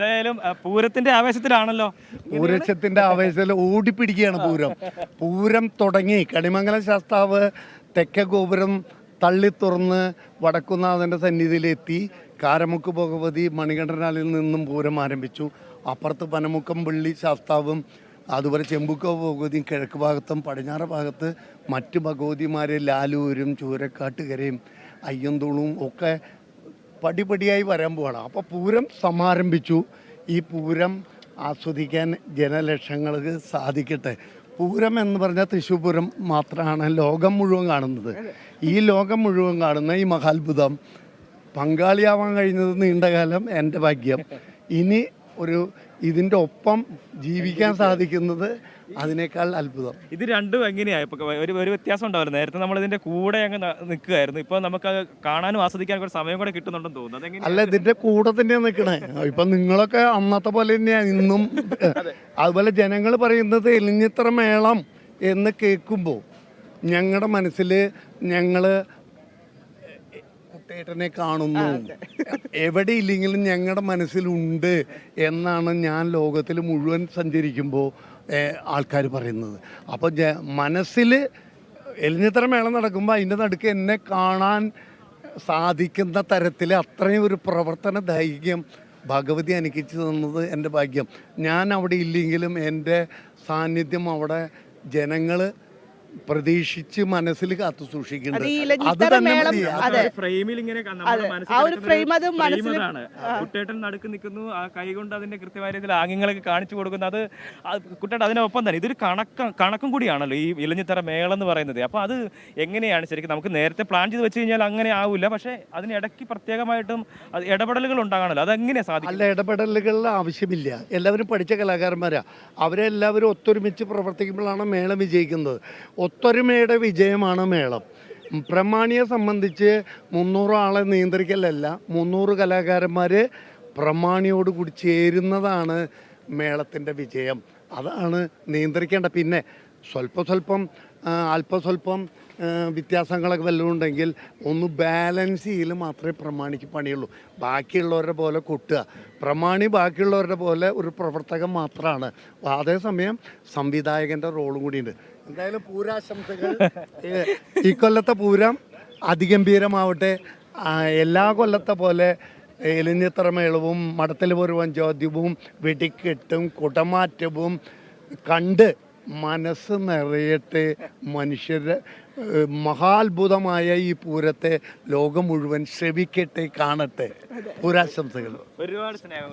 എന്തായാലും പൂരത്തിന്റെ ആവേശത്തിലാണല്ലോ. പൂരത്തിന്റെ ആവേശത്തിൽ ഓടിപ്പിടിക്കുകയാണ് പൂരം. പൂരം തുടങ്ങി കണിമംഗലം ശാസ്താവ് തെക്കേ ഗോപുരം തള്ളി തുറന്ന് വടക്കുന്നാഥൻ്റെ സന്നിധിയിലെത്തി. കാരമുക്ക് ഭഗവതി മണികണ്ഠനാലിൽ നിന്നും പൂരം ആരംഭിച്ചു. അപ്പുറത്ത് പനമുക്കം പള്ളി ശാസ്താവും അതുപോലെ ചെമ്പുക്ക ഭഗവതിയും കിഴക്ക് ഭാഗത്തും പടിഞ്ഞാറ് ഭാഗത്ത് മറ്റ് ഭഗവതിമാരെ ലാലൂരും ചൂരക്കാട്ടുകരയും അയ്യന്തോളും ഒക്കെ പടിപടിയായി വരാൻ പോവാണ്. അപ്പോൾ പൂരം സമാരംഭിച്ചു. ഈ പൂരം ആസ്വദിക്കാൻ ജനലക്ഷങ്ങൾക്ക് സാധിക്കട്ടെ. പൂരം എന്ന് പറഞ്ഞാൽ തൃശ്ശൂർ പൂരം മാത്രമാണ് ലോകം മുഴുവൻ കാണുന്നത്. ഈ ലോകം മുഴുവൻ കാണുന്ന ഈ മഹാത്ഭുതം പങ്കാളിയാവാൻ കഴിഞ്ഞത് നീണ്ടകാലം എൻ്റെ ഭാഗ്യം. ഇനി ഇതിൻ്റെ ഒപ്പം ജീവിക്കാൻ സാധിക്കുന്നത് അതിനേക്കാൾ അത്ഭുതം. ഇത് രണ്ടും എങ്ങനെയാണ് ഇപ്പൊ ഒരു വ്യത്യാസം ഉണ്ടാവില്ല. നേരത്തെ നമ്മൾ ഇതിന്റെ കൂടെ അങ്ങ് നിൽക്കുകയായിരുന്നു. ഇപ്പൊ നമുക്ക് കാണാനും ആസ്വദിക്കാനും ഒരു സമയം കൂടെ കിട്ടുന്നുണ്ടെന്ന് തോന്നുന്നു. അല്ല, ഇതിന്റെ കൂടെ തന്നെയാണ് നിൽക്കണേ. ഇപ്പൊ നിങ്ങളൊക്കെ അന്നത്തെ പോലെ തന്നെയാണ് ഇന്നും. അതുപോലെ ജനങ്ങൾ പറയുന്നത് എലിഞ്ഞിത്ര മേളം എന്ന് കേൾക്കുമ്പോൾ ഞങ്ങളുടെ മനസ്സിൽ ഞങ്ങള് കുട്ടേട്ടനെ കാണുന്നു. എവിടെ ഇല്ലെങ്കിലും ഞങ്ങളുടെ മനസ്സിലുണ്ട് എന്നാണ് ഞാൻ ലോകത്തിൽ മുഴുവൻ സഞ്ചരിക്കുമ്പോൾ ആൾക്കാർ പറയുന്നത്. അപ്പോൾ മനസ്സിൽ എലിഞ്ഞിത്ര മേളം നടക്കുമ്പോൾ അതിൻ്റെ നടുക്ക് എന്നെ കാണാൻ സാധിക്കുന്ന തരത്തിൽ അത്രയും ഒരു പ്രവർത്തന ധൈര്യം ഭഗവതി അനുഗ്രഹിച്ചു തന്നത് എൻ്റെ ഭാഗ്യം. ഞാൻ അവിടെ ഇല്ലെങ്കിലും എൻ്റെ സാന്നിധ്യം അവിടെ ജനങ്ങൾ പ്രതീക്ഷിച്ച് മനസ്സിൽ കാത്തു സൂക്ഷിക്കുന്നുണ്ട്. അത് തന്നെ കുട്ടേട്ടൻ നടുക്ക് നിൽക്കുന്നു, ആ കൈ കൊണ്ട് അതിന്റെ കൃത്യമായ രീതിയിൽ ആംഗ്യങ്ങളൊക്കെ കാണിച്ചു കൊടുക്കുന്നു. അത് കുട്ടേട്ടൻ അതിനൊപ്പം തന്നെ ഇതൊരു കണക്കും കൂടിയാണല്ലോ ഈ ഇലഞ്ഞിത്തറ മേളം എന്ന് പറയുന്നത്. അപ്പോൾ അത് എങ്ങനെയാണ് ശരിക്കും നമുക്ക് നേരത്തെ പ്ലാൻ ചെയ്ത് വെച്ച് കഴിഞ്ഞാൽ അങ്ങനെ ആവില്ല. പക്ഷേ അതിനിടയ്ക്ക് പ്രത്യേകമായിട്ടും ഇടപെടലുകൾ ഉണ്ടാകണമല്ലോ. അതെങ്ങനെയാണ് സാധിക്കും? അല്ല, ഇടപെടലുകളുടെ ആവശ്യമില്ല. എല്ലാവരും പഠിച്ച കലാകാരന്മാരാ. അവരെല്ലാവരും ഒത്തൊരുമിച്ച് പ്രവർത്തിക്കുമ്പോഴാണ് മേളം വിജയിക്കുന്നത്. ഒത്തൊരുമയുടെ വിജയമാണ് മേളം. പ്രമാണിയെ സംബന്ധിച്ച് 300 ആളെ നിയന്ത്രിക്കലല്ല, 300 കലാകാരന്മാർ പ്രമാണിയോടുകൂടി ചേരുന്നതാണ് മേളത്തിൻ്റെ വിജയം. അതാണ് നിയന്ത്രിക്കേണ്ട. പിന്നെ അല്പസ്വല്പം വ്യത്യാസങ്ങളൊക്കെ വല്ലതും ഉണ്ടെങ്കിൽ ഒന്ന് ബാലൻസ് ചെയ്യൽ മാത്രമേ പ്രമാണിക്ക് പണിയുള്ളൂ. ബാക്കിയുള്ളവരുടെ പോലെ കൊട്ടുക. പ്രമാണി ബാക്കിയുള്ളവരുടെ പോലെ ഒരു പ്രവർത്തകൻ മാത്രമാണ്. അതേസമയം സംവിധായകൻ്റെ റോളും കൂടിയുണ്ട്. എന്തായാലും പൂരാശംസകൾ. ഈ കൊല്ലത്തെ പൂരം അതിഗംഭീരമാവട്ടെ. എല്ലാ കൊല്ലത്തെ പോലെ എലിഞ്ഞിത്തറ മേളവും മടത്തിൽ ഒരു പഞ്ചവാദ്യവും വെടിക്കെട്ടും കുടമാറ്റവും കണ്ട് മനസ്സ് നിറയട്ടെ. മനുഷ്യരുടെ മഹാത്ഭുതമായ ഈ പൂരത്തെ ലോകം മുഴുവൻ ശ്രവിക്കട്ടെ, കാണട്ടെ. പൂരാശംസകൾ. ഒരുപാട് സ്നേഹം.